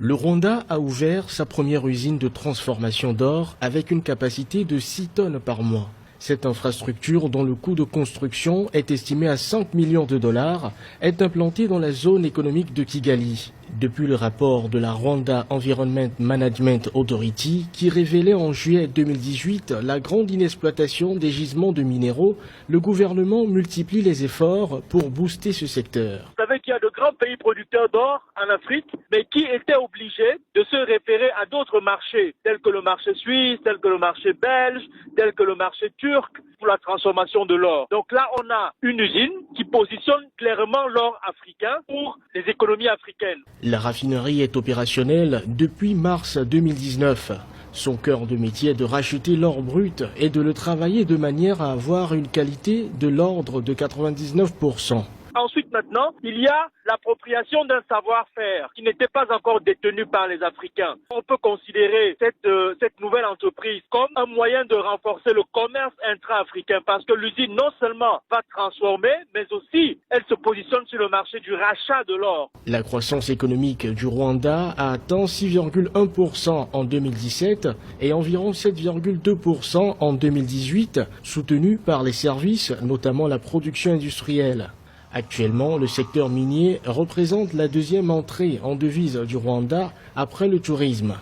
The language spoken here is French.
Le Rwanda a ouvert sa première usine de transformation d'or avec une capacité de 6 tonnes par mois. Cette infrastructure, dont le coût de construction est estimé à 5 millions de dollars, est implantée dans la zone économique de Kigali. Depuis le rapport de la Rwanda Environment Management Authority qui révélait en juillet 2018 la grande inexploitation des gisements de minéraux, le gouvernement multiplie les efforts pour booster ce secteur. Vous savez qu'il y a de grands pays producteurs d'or en Afrique, mais qui étaient obligés de se référer à d'autres marchés, tels que le marché suisse, tels que le marché belge, tels que le marché turc, pour la transformation de l'or. Donc là, on a une usine qui positionne clairement l'or africain pour les économies africaines. La raffinerie est opérationnelle depuis mars 2019. Son cœur de métier est de racheter l'or brut et de le travailler de manière à avoir une qualité de l'ordre de 99%. Ensuite, maintenant, il y a l'appropriation d'un savoir-faire qui n'était pas encore détenu par les Africains. On peut considérer cette nouvelle entreprise comme un moyen de renforcer le commerce intra-africain parce que l'usine non seulement va transformer, mais aussi elle se positionne sur le marché du rachat de l'or. La croissance économique du Rwanda a atteint 6,1% en 2017 et environ 7,2% en 2018, soutenu par les services, notamment la production industrielle. Actuellement, le secteur minier représente la deuxième entrée en devises du Rwanda après le tourisme.